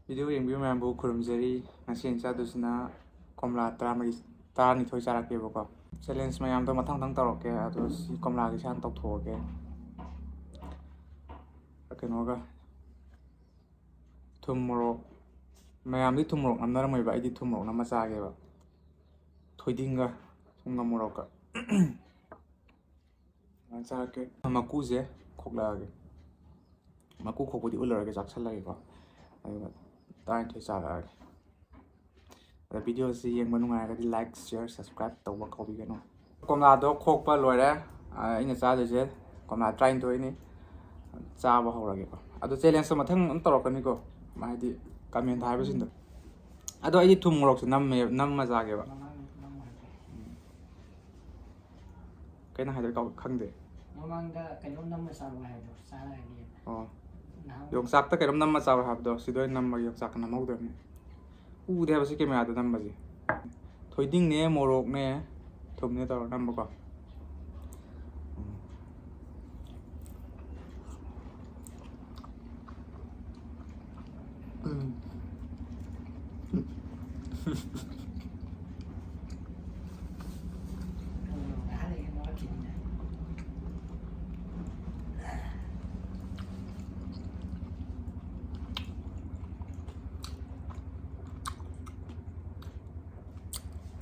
Video ꯌꯦꯡꯕꯤꯕ ꯃꯌꯥꯝꯕꯨ ꯈꯨꯔꯨꯝꯖꯔꯤ ꯉꯁꯤ ꯑꯩꯅ ꯆꯥꯗꯣꯏꯁꯤꯅ ꯀꯣꯝꯂꯥ 12 ꯆꯥꯔꯛꯀꯦꯕꯀꯣ ꯆꯦꯂꯦꯟꯖ ꯃꯌꯥꯝꯗꯣ ꯃꯊꯪ ꯇꯧꯔꯛꯀꯦ ꯑꯗꯣ ꯁꯤ ꯀꯣꯝꯂꯥꯒꯤ ꯏꯁꯥꯅ ꯇꯧꯊꯣꯛꯑꯒꯦ ꯀꯩꯅꯣꯒ ꯊꯨꯝ ꯃꯣꯔꯣꯛ ꯃꯌꯥꯝꯗꯤ ꯊꯨꯝ ꯃꯣꯔꯣꯛ ꯅꯝꯅꯔꯝꯃꯣꯏꯕ ꯑꯩꯗꯤ ꯊꯨꯝ ꯃꯣꯔꯣꯛ ꯅꯝꯃ ꯆꯥꯒꯦꯕ ꯊꯣꯏꯗꯤꯡꯒ ꯊꯨꯝꯒ ꯃꯣꯔꯣꯛꯀ ꯆꯥꯔꯛꯀꯦ ꯃꯀꯨꯁꯦ ꯈꯣꯛꯂꯛꯑꯒꯦ ꯃꯀꯨ ꯈꯣꯛꯄꯗꯤ ꯎꯜꯂꯔꯒꯦ ꯆꯥꯛꯁꯜꯂꯒꯦꯀꯣ ꯑꯗꯨꯒ 12 ꯆꯥꯔꯛꯑꯒꯦ ꯑꯗ ꯚꯤꯗꯤꯑꯣꯁꯤ ꯌꯦꯡꯕ ꯅꯨꯡꯉꯥꯏꯔꯒꯗꯤ ꯂꯥꯏꯛ ꯁꯤꯌꯔ ꯁꯕꯁꯀ꯭ꯔꯥꯏꯕ ꯇꯧꯕ ꯀꯥꯎꯕꯤꯒꯅꯨ ꯀꯣꯝꯂꯥꯗꯣ ꯈꯣꯛꯄ ꯂꯣꯏꯔꯦ ꯑꯩꯅ ꯆꯥꯗꯣꯏꯁꯦ ꯀꯣꯝꯂꯥ 12ꯅꯤ ꯆꯥꯕ ꯍꯧꯔꯒꯦꯀꯣ ꯑꯗꯣ ꯆꯦꯂꯦꯟꯖꯇꯣ ꯃꯊꯪ ꯑꯗꯨꯝ ꯇꯧꯔꯛꯀꯅꯤꯀꯣ ꯍꯥꯏꯗꯤ ꯀꯃꯦꯟꯇ ꯍꯥꯏꯕꯁꯤꯡꯗꯣ ꯑꯗꯣ ꯑꯩꯗꯤ ꯊꯨꯝ ꯃꯣꯔꯣꯛꯁꯦ ꯅꯝꯃ ꯆꯥꯒꯦꯕ ꯀꯩꯅꯣ ꯍꯥꯏꯗꯣꯏ ꯈꯪꯗꯦ ꯃꯃꯥꯡꯗ ꯀꯩꯅꯣꯝ ꯅꯝꯃ ꯆꯥꯔꯣ ꯍꯥꯏꯗꯣ ꯆꯥꯔꯅꯤ ꯑꯣ ꯌꯣꯡꯆꯥꯛꯇ ꯀꯩꯅꯣꯝ ꯅꯝꯃ ꯆꯥꯎ ꯍꯥꯏꯕꯗꯣ ꯁꯤꯗ ꯑꯣꯏꯅ ꯅꯝꯃꯒ ꯌꯣꯡꯆꯥꯛꯀ ꯅꯝꯍꯧꯗꯕꯅꯤ ꯎꯗꯦ ꯍꯥꯏꯕ ꯁꯤ ꯀꯦꯃꯦꯔꯥꯗ ꯅꯝꯕꯁꯦ ꯊꯣꯏꯗꯤꯡꯅꯦ ꯃꯣꯔꯣꯛꯅꯦ ꯊꯨꯝꯅꯦ ꯇꯧꯔ ꯅꯝꯕꯀꯣ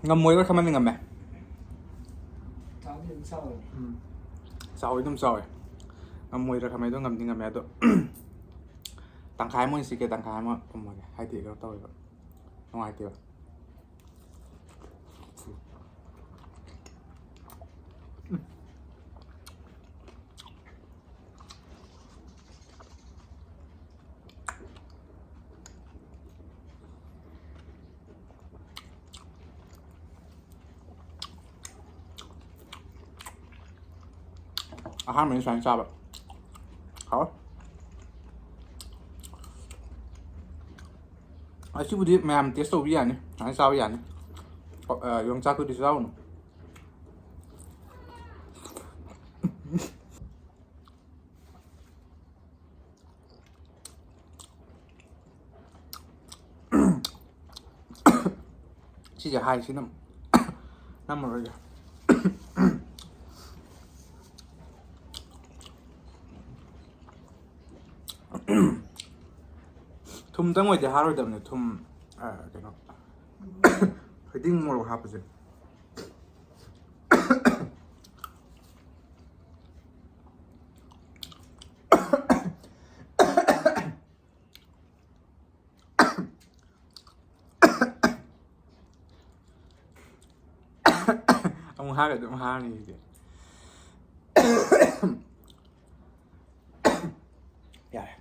ꯉꯝꯃꯣꯏꯕ ꯈꯟꯕꯗꯤ ꯉꯝꯃꯦ ꯆꯥꯎꯋꯤ ꯑꯗꯨꯝ ꯆꯥꯎꯋꯦ ꯉꯝꯃꯣꯏꯗ꯭ꯔꯥ ꯈꯟꯕꯗꯣ ꯉꯝꯗꯤ ꯉꯝꯃꯦ ꯑꯗꯣ ꯇꯪꯈꯥꯏ ꯑꯃ ꯑꯣꯏꯅ ꯁꯤꯛꯀꯦ ꯇꯪꯈꯥꯏ ꯑꯃ ꯀꯨꯝꯃꯒꯦ ꯍꯥꯏꯗꯤ ꯀꯩꯅꯣ ꯇꯧꯋꯦꯕ ꯅꯨꯡꯉꯥꯏꯇꯦꯕ ꯑꯍꯥꯟꯕꯅꯤ ꯁꯨꯃꯥꯏꯅ ꯆꯥꯕ ꯍꯥꯎ ꯑꯁꯤꯕꯨꯗꯤ ꯃꯌꯥꯝ ꯇꯦꯁ ꯇꯧꯕ ꯌꯥꯅꯤ ꯁꯨꯃꯥꯏꯅ ꯆꯥꯕ ꯌꯥꯅꯤ ꯌꯣꯡꯆꯥꯛꯇꯨꯗꯤ ꯆꯥꯎꯅꯨ ꯁꯤꯁꯦ ꯍꯥꯏꯁꯤꯅ ꯅꯝꯃꯔꯣꯏꯒꯦ ꯊꯨꯝꯇꯪ ꯑꯣꯏꯗꯤ ꯍꯥꯔꯣꯏꯗꯕꯅꯦ ꯊꯨꯝ ꯀꯩꯅꯣ ꯊꯣꯏꯗꯤꯡ ꯃꯣꯔꯣꯛ ꯍꯥꯞꯄꯁꯦ ꯑꯃꯨꯛ ꯍꯥꯏꯔꯒ ꯑꯗꯨꯝ ꯍꯥꯔꯅꯤ ꯁꯤꯗꯤ ꯌꯥꯔꯦ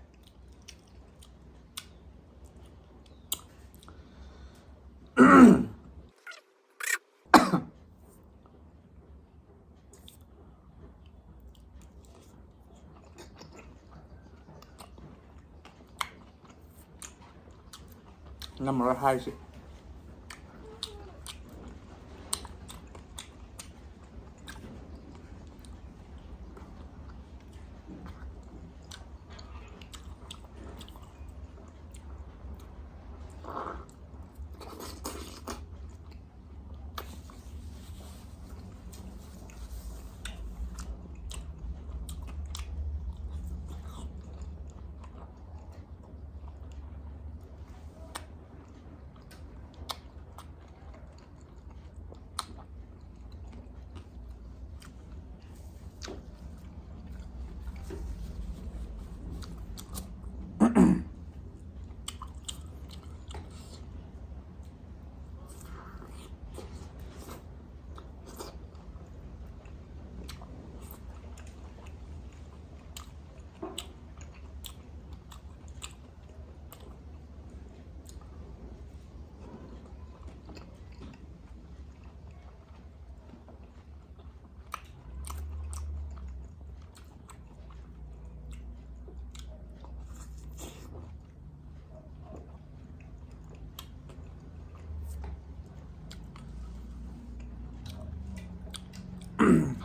ꯉꯝꯃꯔꯣꯏ ꯍꯥꯏꯔꯤꯁꯤ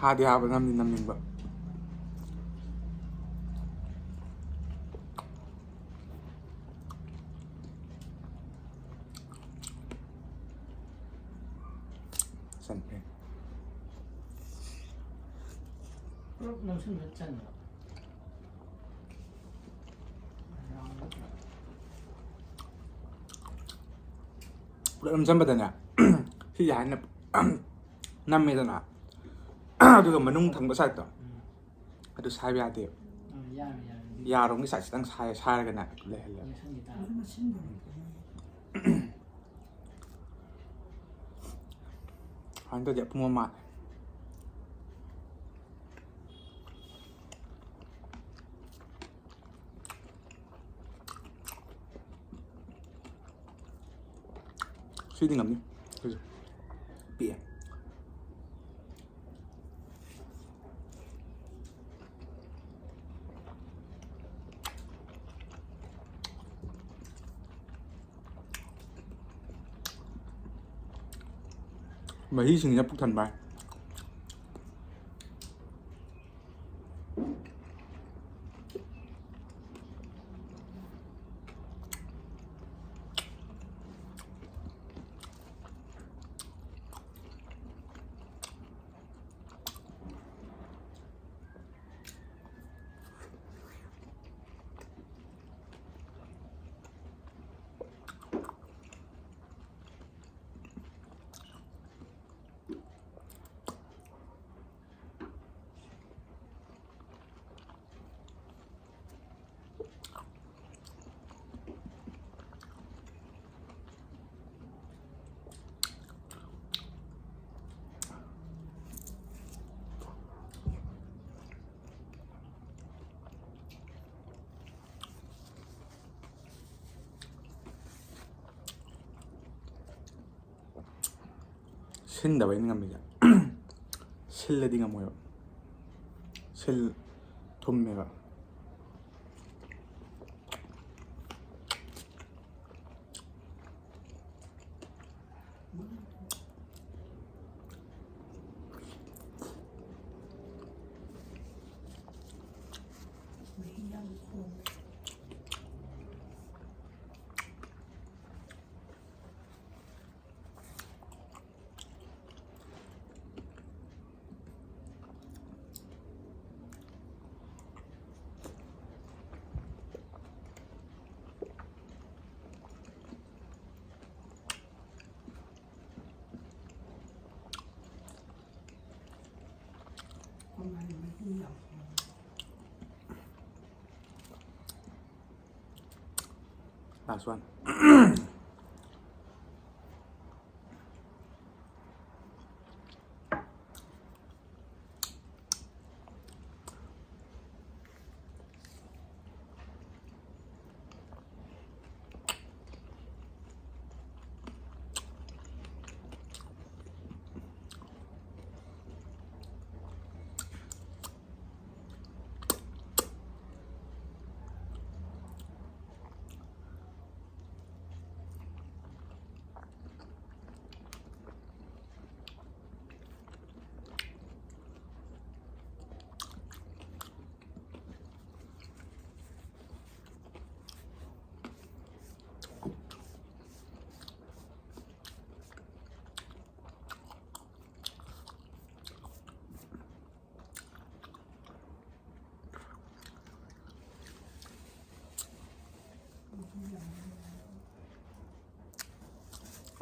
ꯍꯥꯗꯤ ꯍꯥꯕ ꯅꯝꯗꯤ ꯅꯝꯅꯤꯡꯕ ꯆꯟꯈ꯭ꯔꯦ ꯄꯨꯂꯞ ꯅꯝꯁꯤꯟꯕ ꯆꯟꯕ ꯄꯨꯂꯞ ꯅꯝꯁꯤꯟꯕꯗꯅꯦ ꯁꯤꯁꯦ ꯍꯥꯏꯅ ꯅꯝꯃꯦꯗꯅ ꯑꯗꯨꯒ ꯃꯅꯨꯡ ꯊꯪꯕ ꯁꯥꯏꯠꯇꯣ ꯑꯗꯨ ꯁꯥꯏꯕ ꯌꯥꯗꯦꯕ ꯌꯥꯔꯦ ꯌꯥꯔꯦ ꯌꯥꯔꯣꯝꯒꯤ ꯁꯥꯏꯠꯁꯤꯇꯪ ꯁꯥꯏꯔꯒꯅꯦ ꯂꯩꯍꯜꯂꯦ ꯅꯝꯁꯤꯟꯈꯤ ꯇꯥꯔꯦ ꯁꯨꯃꯥꯏꯅ ꯇꯧꯗꯤ ꯑꯄꯨꯝ ꯑꯃ ꯃꯥꯜꯂꯦ ꯁꯤꯗꯤ ꯉꯝꯅꯤ ꯁꯤꯁꯨ ꯄꯤꯛꯑꯦ ꯃꯍꯤꯁꯤꯡꯁꯤꯅ ꯄꯨꯛ ꯊꯟꯕ ꯁꯤꯟꯗꯕꯩꯅ ꯉꯝꯃꯤꯁꯦ ꯁꯤꯜꯂꯗꯤ ꯉꯝꯃꯣꯏꯕ ꯊꯨꯝꯃꯦꯕ Last one.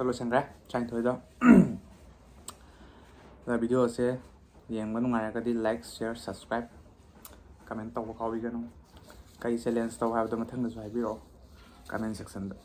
ꯂꯣꯏꯁꯟꯈ꯭ꯔꯦ ꯇꯔꯥꯅꯤꯊꯣꯏꯗꯣ ꯚꯤꯗꯤꯑꯣꯁꯦ ꯌꯦꯡꯕ ꯅꯨꯡꯉꯥꯏꯔꯒꯗꯤ ꯂꯥꯏꯛ ꯁꯤꯌꯔ ꯁꯕꯁꯀ꯭ꯔꯥꯏꯕ ꯀꯃꯦꯟ ꯇꯧꯕ ꯀꯥꯎꯕꯤꯒꯅꯨ ꯀꯔꯤ ꯆꯦꯂꯦꯟꯖ ꯇꯧ ꯍꯥꯏꯕꯗꯣ ꯃꯊꯪꯗꯁꯨ ꯍꯥꯏꯕꯤꯔꯛꯑꯣ ꯀꯃꯦꯟ ꯁꯦꯛꯁꯟꯗ